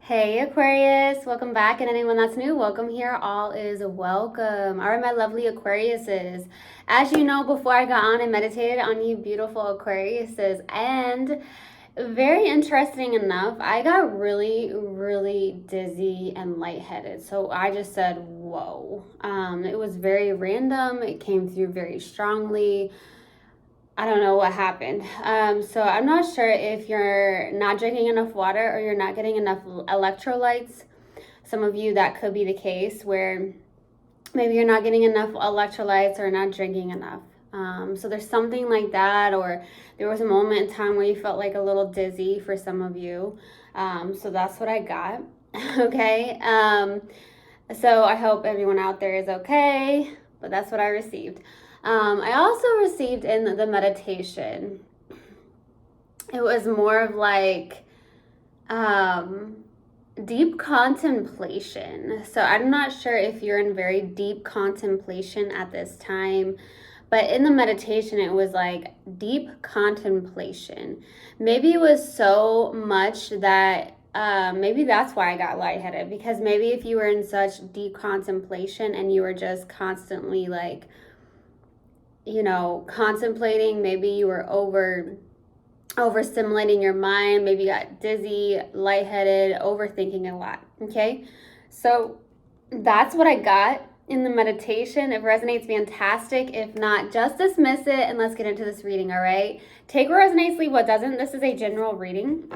Hey Aquarius, welcome back, and anyone that's new, welcome here. All is welcome. All right, my lovely Aquariuses. As you know, before I got on and meditated on you beautiful Aquariuses, and very interesting enough, I got really dizzy and lightheaded. So I just said, whoa. It was very random. It came through very strongly. I don't know what happened. So I'm not sure if you're not drinking enough water or you're not getting enough electrolytes. Some of you, that could be the case where maybe you're not getting enough electrolytes or not drinking enough. So there's something like that, or there was a moment in time where you felt like a little dizzy for some of you. So that's what I got. Okay. So I hope everyone out there is okay, but that's what I received. I also received in the meditation, it was more of like deep contemplation. So I'm not sure if you're in very deep contemplation at this time, but in the meditation, it was like deep contemplation. Maybe it was so much that maybe that's why I got lightheaded, because maybe if you were in such deep contemplation and you were just constantly like, contemplating, maybe you were overstimulating your mind, maybe you got dizzy, lightheaded, overthinking a lot. Okay, so that's what I got in the meditation. If it resonates, fantastic. If not, just dismiss it and let's get into this reading. All right, take what resonates, leave what doesn't. This is a general reading.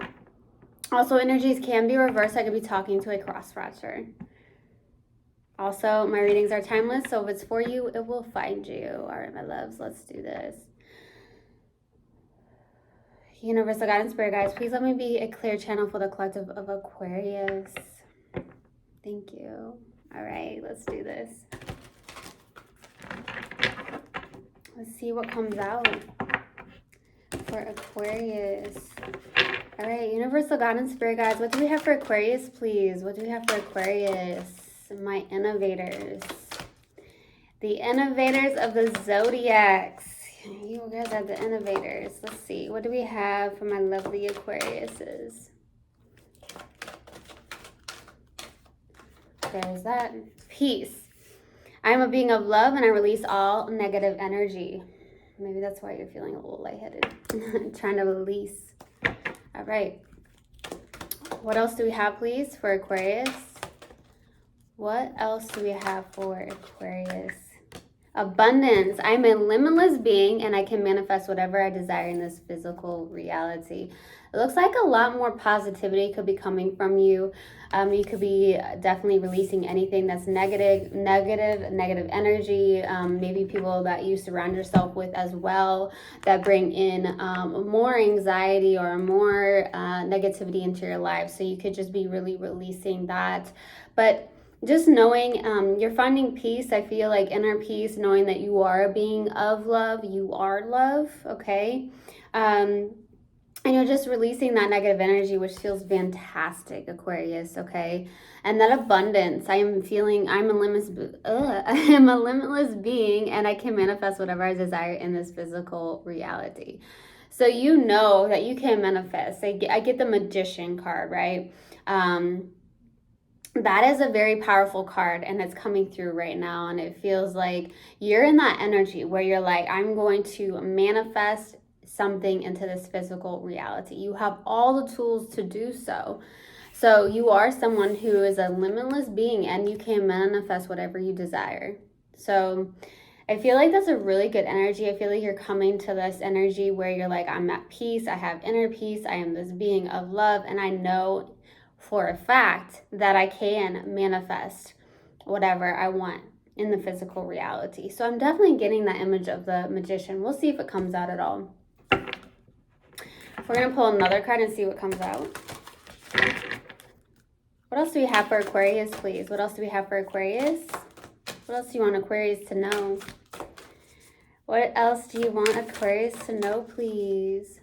Also, energies can be reversed. I could be talking to a cross-watcher. Also, my readings are timeless, so if it's for you, it will find you. All right, my loves, let's do this. Universal guidance, spirit guides, please let me be a clear channel for the collective of Aquarius. Thank you. All right, let's do this. Let's see what comes out for Aquarius. All right, universal guidance, spirit guides, what do we have for Aquarius, please? What do we have for Aquarius? My innovators, the innovators of the zodiacs. You guys are the innovators. Let's see, what do we have for my lovely Aquariuses? There's that. Peace. I am a being of love and I release all negative energy. Maybe that's why you're feeling a little lightheaded. Trying to release. All right, what else do we have, please, for Aquarius? What else do we have for Aquarius? Abundance. I'm a limitless being and I can manifest whatever I desire in this physical reality. It looks like a lot more positivity could be coming from you. You could be definitely releasing anything that's negative energy. Maybe people that you surround yourself with as well that bring in more anxiety or more negativity into your life. So you could just be really releasing that. But just knowing you're finding peace. I feel like inner peace, knowing that you are a being of love. You are love, okay? And you're just releasing that negative energy, which feels fantastic, Aquarius, okay? And that abundance, I am feeling I am a limitless being and I can manifest whatever I desire in this physical reality. So you know that you can manifest. I get the Magician card, right? That is a very powerful card and it's coming through right now, and it feels like you're in that energy where you're like, I'm going to manifest something into this physical reality. You have all the tools to do so. So you are someone who is a limitless being and you can manifest whatever you desire. So I feel like that's a really good energy. I feel like you're coming to this energy where you're like, I'm at peace, I have inner peace, I am this being of love, and I know for a fact that I can manifest whatever I want in the physical reality. So I'm definitely getting that image of the Magician. We'll see if it comes out at all. We're going to pull another card and see what comes out. What else do we have for Aquarius, please? What else do we have for Aquarius? What else do you want Aquarius to know? What else do you want Aquarius to know, please?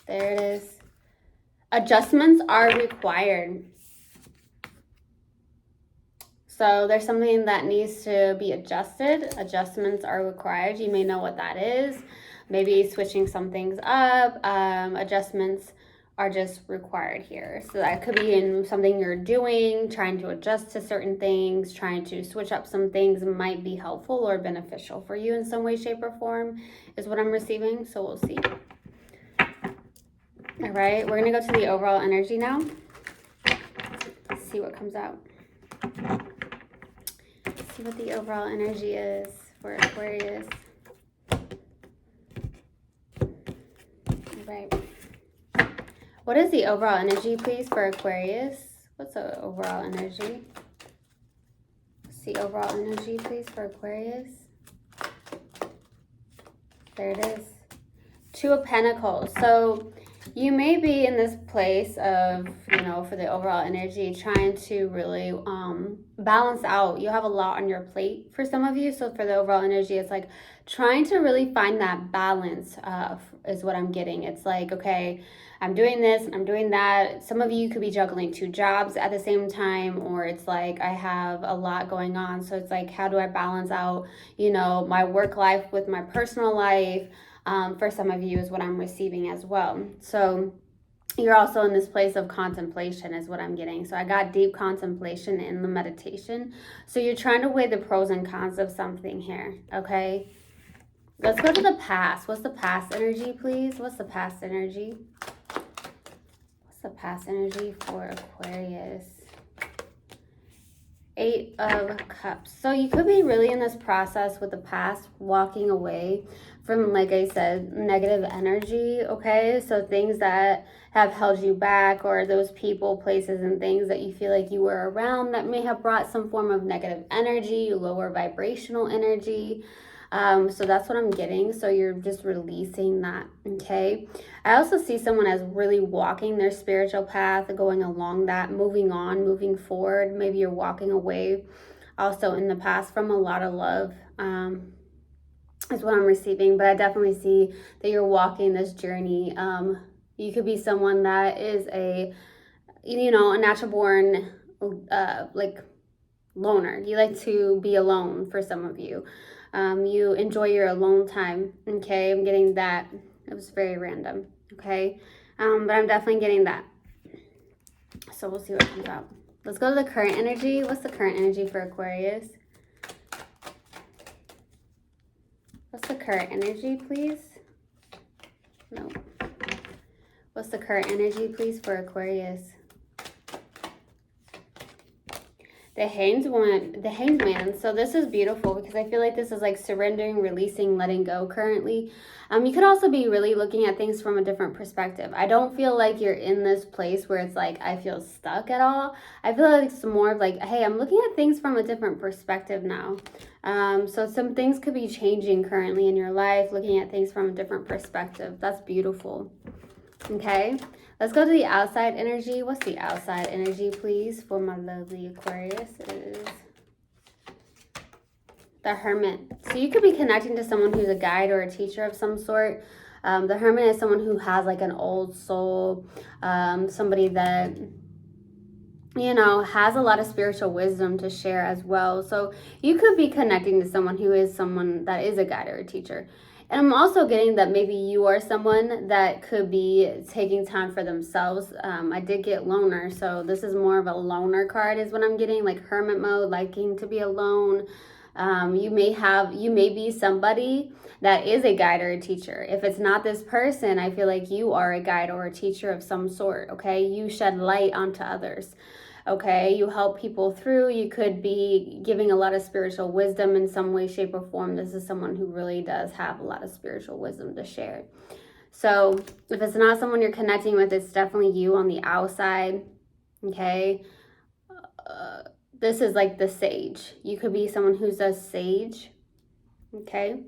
There it is. Adjustments are required. So there's something that needs to be adjusted. Adjustments are required. You may know what that is. Maybe switching some things up. Adjustments are just required here. So that could be in something you're doing, trying to adjust to certain things, trying to switch up some things might be helpful or beneficial for you in some way, shape, or form is what I'm receiving. So we'll see. All right, we're going to go to the overall energy now. Let's see what comes out. Let's see what the overall energy is for Aquarius. All right. What is the overall energy, please, for Aquarius? What's the overall energy? What's the overall energy, please, for Aquarius? There it is. Two of Pentacles. So you may be in this place of, you know, for the overall energy, trying to really balance out. You have a lot on your plate for some of you. So for the overall energy, it's like trying to really find that balance is what I'm getting. It's like, okay, I'm doing this and I'm doing that. Some of you could be juggling 2 jobs at the same time, or it's like I have a lot going on. So it's like, how do I balance out, you know, my work life with my personal life? For some of you is what I'm receiving as well. So you're also in this place of contemplation is what I'm getting. So I got deep contemplation in the meditation. So you're trying to weigh the pros and cons of something here, okay? Let's go to the past. What's the past energy, please? What's the past energy? What's the past energy for Aquarius? 8 of Cups. So you could be really in this process with the past, walking away from, like I said, negative energy, okay? So things that have held you back, or those people, places, and things that you feel like you were around that may have brought some form of negative energy, lower vibrational energy. So that's what I'm getting. So you're just releasing that, okay? I also see someone as really walking their spiritual path, going along that, moving on, moving forward. Maybe you're walking away also in the past from a lot of love, is what I'm receiving. But I definitely see that you're walking this journey. You could be someone that is a, you know, a natural born, like loner. You like to be alone for some of you. You enjoy your alone time, okay? I'm getting that. It was very random, okay? But I'm definitely getting that. So we'll see what comes out. Let's go to the current energy. What's the current energy for Aquarius? What's the current energy, please? No. What's the current energy, please, for Aquarius? The Hanged Man. So this is beautiful because I feel like this is like surrendering, releasing, letting go currently. You could also be really looking at things from a different perspective. I don't feel like you're in this place where it's like, I feel stuck at all. I feel like it's more of like, hey, I'm looking at things from a different perspective now. So some things could be changing currently in your life, looking at things from a different perspective. That's beautiful. Okay. Let's go to the outside energy. What's the outside energy, please, for my lovely Aquarius? It is the Hermit. So you could be connecting to someone who's a guide or a teacher of some sort. The Hermit is someone who has like an old soul, somebody that, you know, has a lot of spiritual wisdom to share as well. So you could be connecting to someone who is someone that is a guide or a teacher. And I'm also getting that maybe you are someone that could be taking time for themselves. I did get loner, so this is more of a loner card is what I'm getting, like hermit mode, liking to be alone. You may be somebody that is a guide or a teacher. If it's not this person, I feel like you are a guide or a teacher of some sort, okay? You shed light onto others. Okay, you help people through. You could be giving a lot of spiritual wisdom in some way, shape, or form. This is someone who really does have a lot of spiritual wisdom to share. So if it's not someone you're connecting with, it's definitely you on the outside. Okay, this is like the Sage. You could be someone who's a sage. Okay,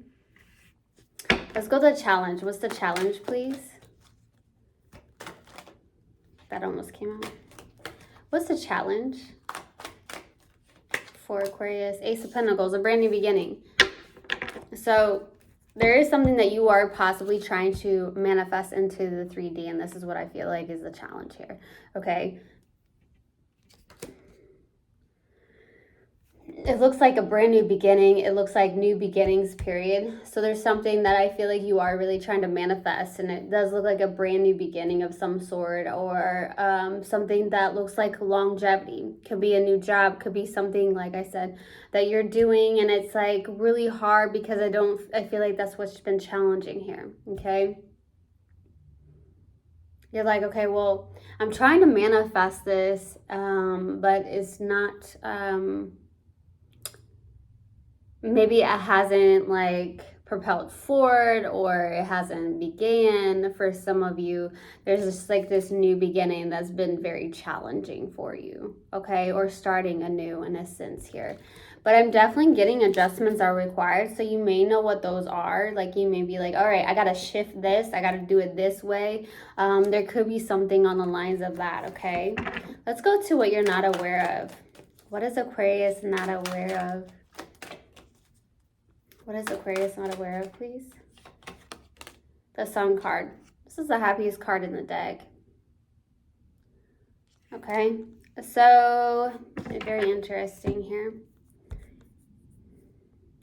let's go to the challenge. What's the challenge, please? That almost came out. What's the challenge for Aquarius? Ace of Pentacles, a brand new beginning. So there is something that you are possibly trying to manifest into the 3D, and this is what I feel like is the challenge here, okay? it looks like a brand new beginning. It looks like new beginnings, period. So there's something that I feel like you are really trying to manifest, and it does look like a brand new beginning of some sort, or something that looks like longevity. Could be a new job, could be something, like I said, that you're doing, and it's like really hard because I feel like that's what's been challenging here, okay? You're like, okay, well, I'm trying to manifest this, but it's not, maybe it hasn't like propelled forward, or it hasn't began. For some of you, there's just like this new beginning that's been very challenging for you, okay, or starting anew in a sense here. But I'm definitely getting adjustments are required, so you may know what those are. Like, you may be like, all right, I gotta shift this, I gotta do it this way. There could be something on the lines of that, okay? Let's go to what you're not aware of. What is Aquarius not aware of? What is Aquarius not aware of, please? The Sun card. This is the happiest card in the deck. Okay, so very interesting here.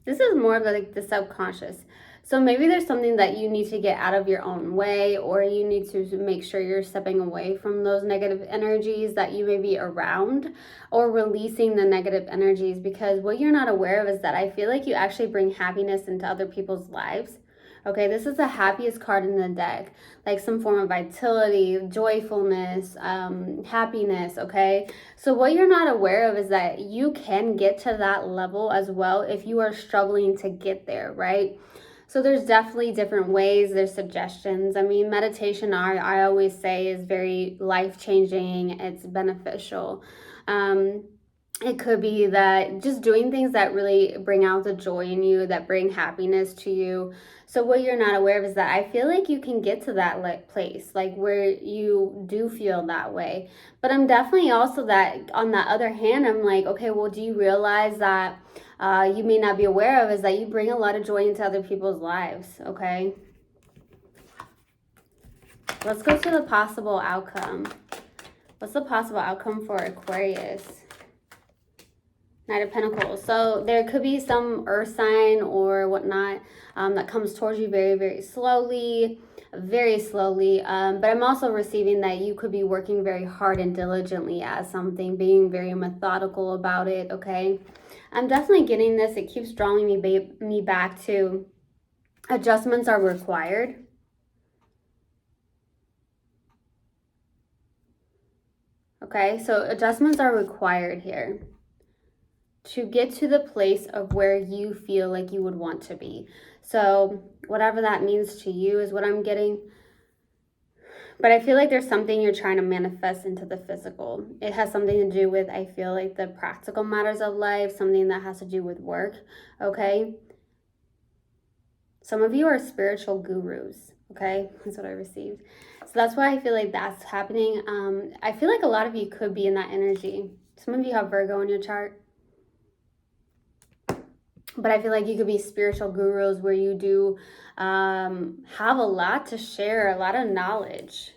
This is more of like the subconscious. So maybe there's something that you need to get out of your own way, or you need to make sure you're stepping away from those negative energies that you may be around, or releasing the negative energies, because what you're not aware of is that I feel like you actually bring happiness into other people's lives. Okay, this is the happiest card in the deck, like some form of vitality, joyfulness, happiness, okay? So what you're not aware of is that you can get to that level as well if you are struggling to get there, right? So there's definitely different ways, there's suggestions. I mean, meditation, I always say, is very life-changing, it's beneficial. It could be that just doing things that really bring out the joy in you, that bring happiness to you. So what you're not aware of is that I feel like you can get to that place, like where you do feel that way. But I'm definitely also that, on the other hand, I'm like, okay, well, do you realize that you may not be aware of is that you bring a lot of joy into other people's lives, okay? Let's go to the possible outcome. What's the possible outcome for Aquarius? Knight of Pentacles. So there could be some earth sign or whatnot that comes towards you very, very slowly. But I'm also receiving that you could be working very hard and diligently at something, being very methodical about it, okay? I'm definitely getting this. It keeps drawing me back to adjustments are required. Okay, so adjustments are required here to get to the place of where you feel like you would want to be. So whatever that means to you is what I'm getting. But I feel like there's something you're trying to manifest into the physical. It has something to do with, I feel like, the practical matters of life, something that has to do with work, okay? Some of you are spiritual gurus, okay? That's what I received. So that's why I feel like that's happening. I feel like a lot of you could be in that energy. Some of you have Virgo in your chart. But I feel like you could be spiritual gurus where you do have a lot to share, a lot of knowledge.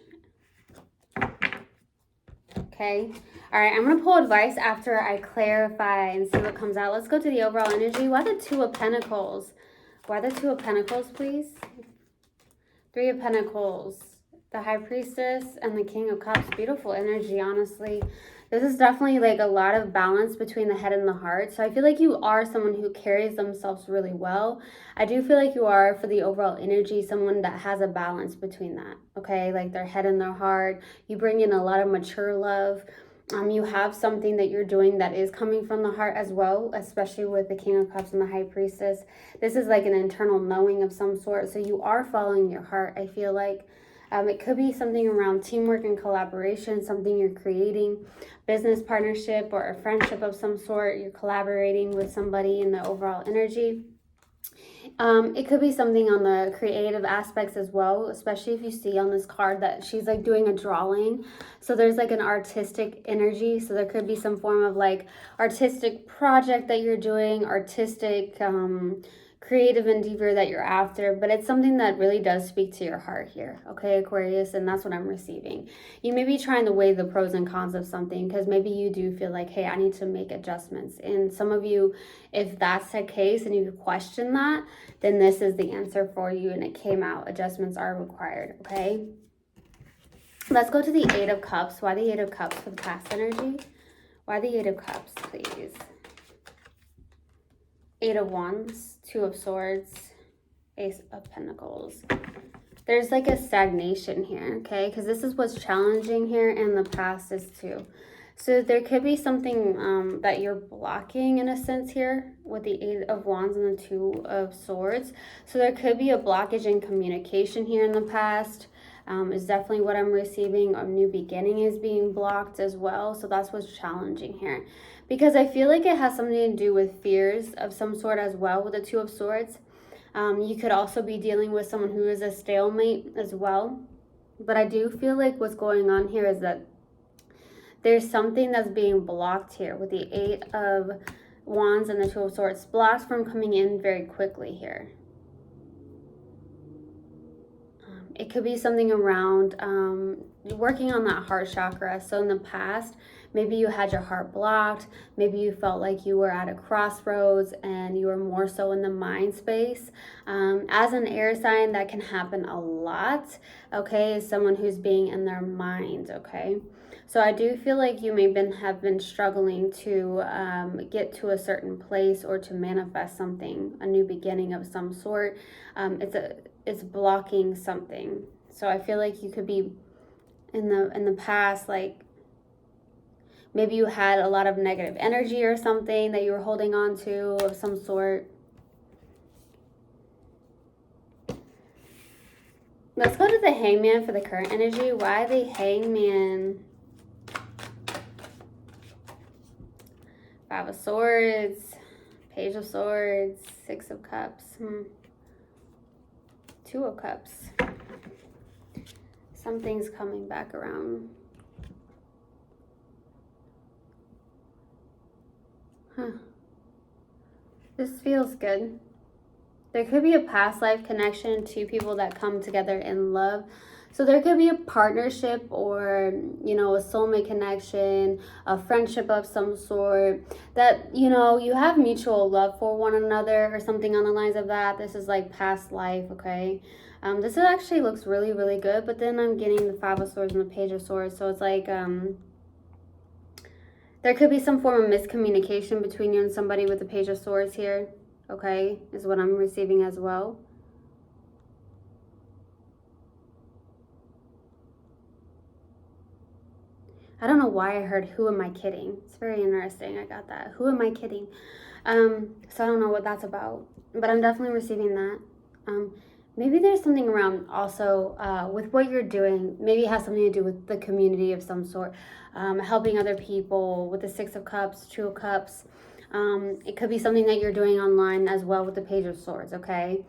Okay. All right. I'm going to pull advice after I clarify and see what comes out. Let's go to the overall energy. Why the Two of Pentacles? Why the Two of Pentacles, please? Three of Pentacles. The High Priestess and the King of Cups. Beautiful energy, honestly. This is definitely like a lot of balance between the head and the heart. So I feel like you are someone who carries themselves really well. I do feel like you are, for the overall energy, someone that has a balance between that. Okay, like their head and their heart. You bring in a lot of mature love. You have something that you're doing that is coming from the heart as well, especially with the King of Cups and the High Priestess. This is like an internal knowing of some sort. So you are following your heart, I feel like. It could be something around teamwork and collaboration, something you're creating, business partnership or a friendship of some sort. You're collaborating with somebody in the overall energy. It could be something on the creative aspects as well, especially if you see on this card that she's like doing a drawing. So there's like an artistic energy. So there could be some form of like artistic project that you're doing, artistic creative endeavor that you're after, but it's something that really does speak to your heart here, okay, Aquarius, and that's what I'm receiving. You may be trying to weigh the pros and cons of something, because maybe you do feel like, hey, I need to make adjustments. And some of you, if that's the case and you question that, then this is the answer for you, and it came out. Adjustments are required, okay? Let's go to the Eight of Cups. Why the Eight of Cups for the past energy? Why the Eight of Cups, please? Eight of Wands, Two of Swords, Ace of Pentacles. There's like a stagnation here, okay? Because this is what's challenging here, and the past is too. So there could be something that you're blocking in a sense here with the Eight of Wands and the Two of Swords. So there could be a blockage in communication here in the past. Is definitely what I'm receiving. A new beginning is being blocked as well. So that's what's challenging here. Because I feel like it has something to do with fears of some sort as well with the Two of Swords. You could also be dealing with someone who is a stalemate as well. But I do feel like what's going on here is that there's something that's being blocked here with the Eight of Wands and the Two of Swords. Blocked from coming in very quickly here. It could be something around working on that heart chakra. So in the past, maybe you had your heart blocked. Maybe you felt like you were at a crossroads and you were more so in the mind space. As an air sign, that can happen a lot, okay? Someone who's being in their mind, okay? So I do feel like you may have been struggling to get to a certain place or to manifest something, a new beginning of some sort. It's blocking something. So I feel like you could be in the past, like maybe you had a lot of negative energy or something that you were holding on to of some sort. Let's go to the Hangman for the current energy. Why the Hangman? Five of Swords, Page of Swords, Six of Cups, Two of Cups. Something's coming back around. This feels good. There could be a past life connection, two people that come together in love. So there could be a partnership or, you know, a soulmate connection, a friendship of some sort that, you know, you have mutual love for one another or something on the lines of that. This is like past life, okay? This actually looks really, really good. But then I'm getting the Five of Swords and the Page of Swords. So it's like there could be some form of miscommunication between you and somebody with the Page of Swords here, okay, is what I'm receiving as well. I don't know why I heard, who am I kidding? It's very interesting. I got that. Who am I kidding? So I don't know what that's about, but I'm definitely receiving that. Maybe there's something around also with what you're doing. Maybe it has something to do with the community of some sort, helping other people with the Six of Cups, Two of Cups. It could be something that you're doing online as well with the Page of Swords, okay?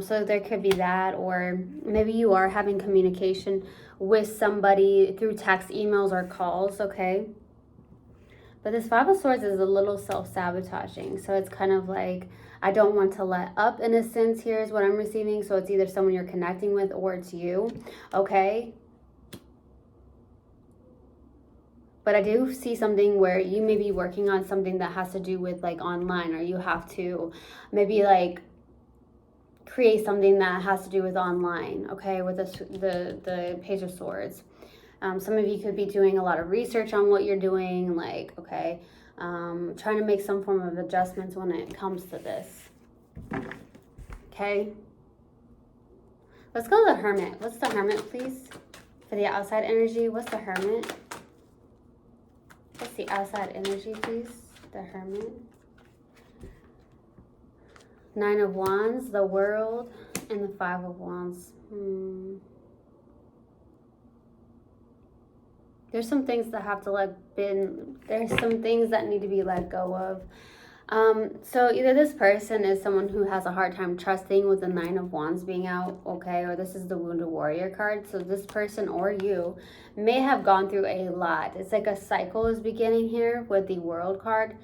So there could be that, or maybe you are having communication with somebody through text, emails, or calls, okay? But this Five of Swords is a little self-sabotaging. So it's kind of like, I don't want to let up in a sense here is what I'm receiving. So it's either someone you're connecting with or it's you, okay? But I do see something where you may be working on something that has to do with like online, or you have to maybe like create something that has to do with online, okay, with the Page of Swords. Some of you could be doing a lot of research on what you're doing, like, okay, trying to make some form of adjustments when it comes to this, okay? Let's go to the Hermit. What's the Hermit, please? For the outside energy, what's the Hermit? What's the outside energy, please? The Hermit. Nine of Wands, the World, and the Five of Wands. There's some things that have to there's some things that need to be let go of. So either this person is someone who has a hard time trusting with the Nine of Wands being out, okay, or this is the Wounded Warrior card. So this person or you may have gone through a lot. It's like a cycle is beginning here with the World card.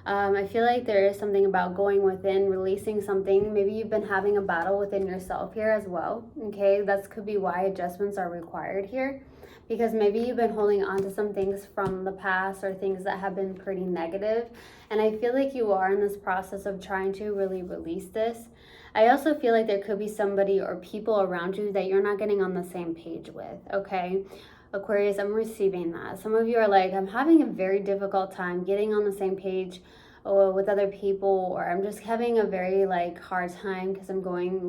I feel like there is something about going within, releasing something. Maybe you've been having a battle within yourself here as well, okay? That could be why adjustments are required here. Because maybe you've been holding on to some things from the past or things that have been pretty negative. And I feel like you are in this process of trying to really release this. I also feel like there could be somebody or people around you that you're not getting on the same page with, okay? Aquarius, I'm receiving that. Some of you are like, I'm having a very difficult time getting on the same page with other people, or I'm just having a very hard time because I'm going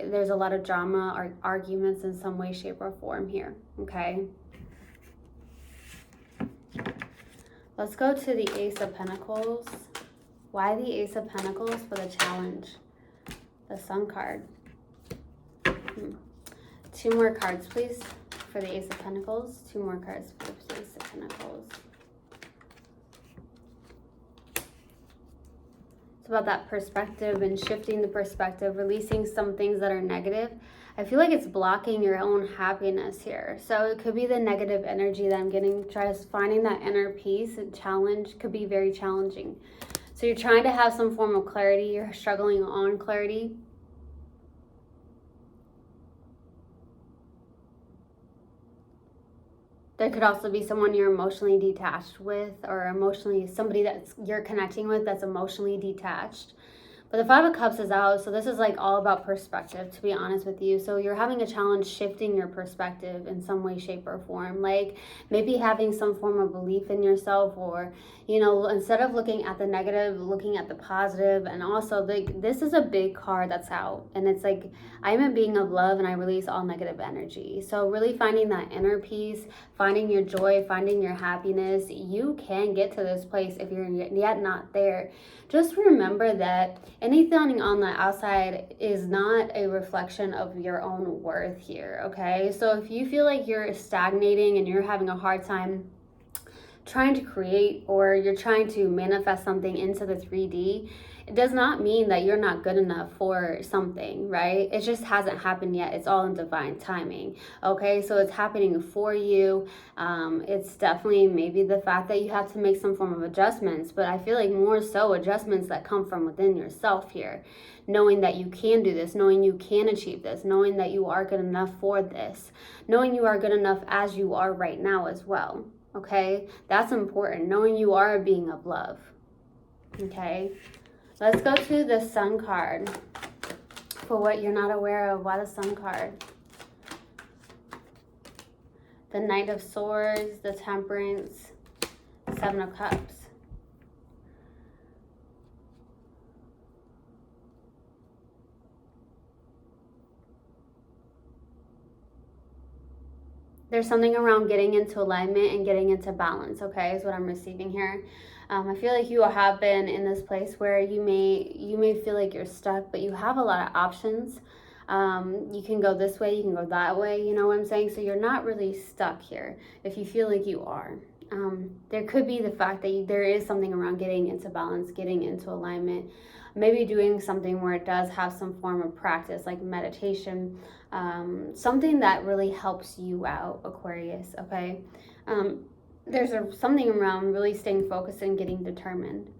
there's a lot of drama or arguments in some way, shape, or form here, okay? Let's go to the Ace of Pentacles. Why the Ace of Pentacles for the challenge? The Sun card. 2 more cards, please, for the Ace of Pentacles. 2 more cards for the Ace of Pentacles. It's about that perspective and shifting the perspective, releasing some things that are negative. I feel like it's blocking your own happiness here. So it could be the negative energy that I'm getting. Just finding that inner peace and challenge could be very challenging. So you're trying to have some form of clarity. You're struggling on clarity. There could also be someone you're emotionally detached with, or emotionally somebody that's you're connecting with that's emotionally detached. But the 5 of Cups is out, so this is all about perspective, to be honest with you. So you're having a challenge shifting your perspective in some way, shape, or form. Maybe having some form of belief in yourself, or, instead of looking at the negative, looking at the positive. And also, this is a big card that's out. And it's I'm a being of love and I release all negative energy. So really finding that inner peace, finding your joy, finding your happiness. You can get to this place if you're yet not there. Just remember that anything on the outside is not a reflection of your own worth here, okay? So if you feel like you're stagnating and you're having a hard time trying to create, or you're trying to manifest something into the 3D, it does not mean that you're not good enough for something, right? It just hasn't happened yet. It's all in divine timing, okay? So it's happening for you. It's definitely maybe the fact that you have to make some form of adjustments, but I feel like more so adjustments that come from within yourself here. Knowing that you can do this, knowing you can achieve this, knowing that you are good enough for this, knowing you are good enough as you are right now as well, okay? That's important, knowing you are a being of love, okay? Let's go to the Sun card for what you're not aware of. Why the Sun card? The Knight of Swords, the Temperance, 7 of Cups. There's something around getting into alignment and getting into balance, okay, is what I'm receiving here. I feel like you have been in this place where you may feel like you're stuck, but you have a lot of options. You can go this way, you can go that way, you know what I'm saying? So you're not really stuck here if you feel like you are. There could be the fact that there is something around getting into balance, getting into alignment, maybe doing something where it does have some form of practice like meditation, something that really helps you out, Aquarius, okay? There's something around really staying focused and getting determined.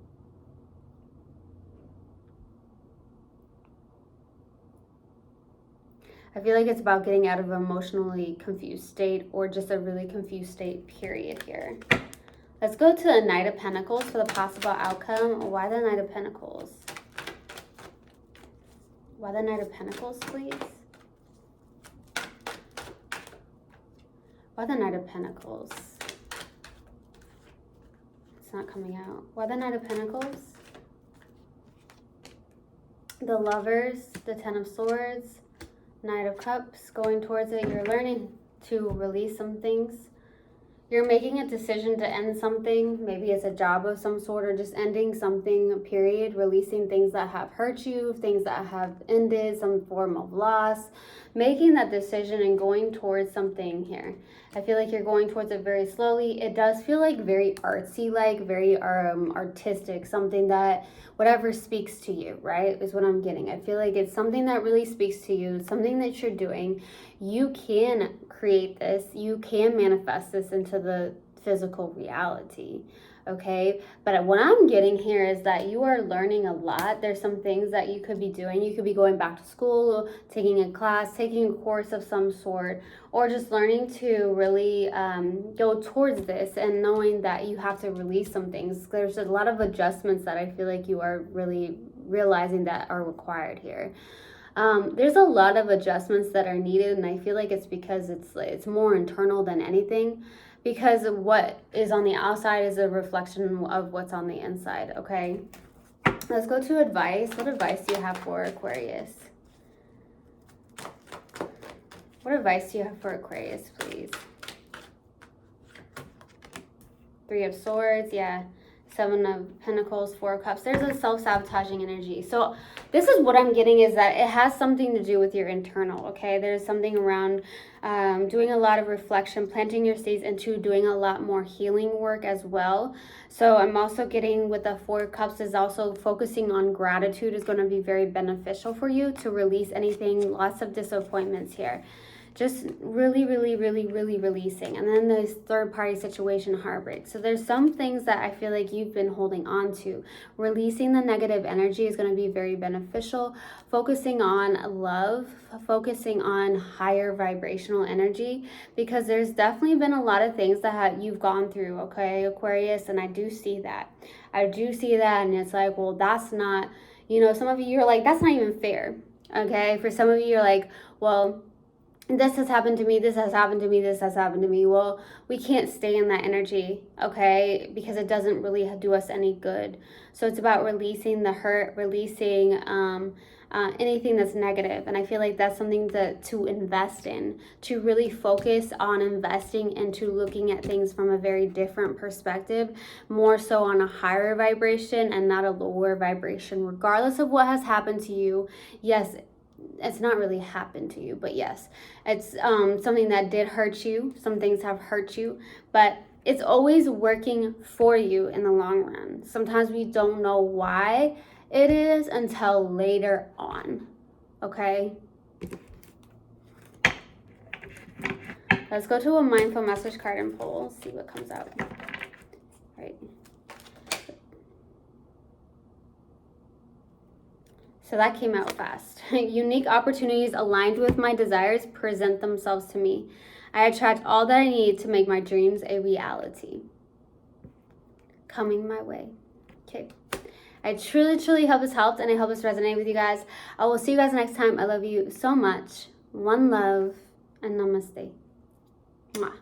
I feel like it's about getting out of an emotionally confused state, or just a really confused state, period here. Let's go to the Knight of Pentacles for the possible outcome. Why the Knight of Pentacles? Why the Knight of Pentacles, please? Why the Knight of Pentacles? It's not coming out. Why the Knight of Pentacles? The Lovers, the 10 of Swords, Knight of Cups, going towards it. You're learning to release some things. You're making a decision to end something. Maybe it's a job of some sort, or just ending something, period. Releasing things that have hurt you, things that have ended, some form of loss. Making that decision and going towards something here. I feel like you're going towards it very slowly. It does feel like very artsy, like very artistic, something that whatever speaks to you, right, is what I'm getting. I feel like it's something that really speaks to you, something that you're doing. You can create this. You can manifest this into the physical reality. Okay, but what I'm getting here is that you are learning a lot. There's some things that you could be doing. You could be going back to school, taking a class, taking a course of some sort, or just learning to really go towards this and knowing that you have to release some things. There's a lot of adjustments that I feel like you are really realizing that are required here. There's a lot of adjustments that are needed, and I feel like it's because it's more internal than anything. Because what is on the outside is a reflection of what's on the inside, okay? Let's go to advice. What advice do you have for Aquarius? What advice do you have for Aquarius, please? 3 of Swords, yeah. 7 of Pentacles, 4 of Cups. There's a self-sabotaging energy. So this is what I'm getting, is that it has something to do with your internal, okay? There's something around doing a lot of reflection, planting your seeds into doing a lot more healing work as well. So I'm also getting with the 4 of Cups is also focusing on gratitude is going to be very beneficial for you to release anything, lots of disappointments here. Just really, really, really, really releasing. And then there's third-party situation, heartbreak. So there's some things that I feel like you've been holding on to. Releasing the negative energy is going to be very beneficial. Focusing on love, focusing on higher vibrational energy, because there's definitely been a lot of things that you've gone through, okay, Aquarius, and I do see that. I do see that, and it's like, well, that's not, you know, some of you are like, that's not even fair, okay? For some of you, you're like, well, this has happened to me, this has happened to me, this has happened to me. Well, we can't stay in that energy, okay? Because it doesn't really do us any good. So it's about releasing the hurt, releasing anything that's negative. And I feel like that's something to invest in, to really focus on investing into looking at things from a very different perspective, more so on a higher vibration and not a lower vibration, regardless of what has happened to you. Yes, it's not really happened to you, but yes, it's something that did hurt you. Some things have hurt you, but it's always working for you in the long run. Sometimes we don't know why it is until later on, okay? Let's go to a mindful message card and pull, see what comes out. All right. So that came out fast. Unique opportunities aligned with my desires present themselves to me. I attract all that I need to make my dreams a reality. Coming my way. Okay. I truly, truly hope this helped, and I hope this resonated with you guys. I will see you guys next time. I love you so much. One love, and namaste. Mwah.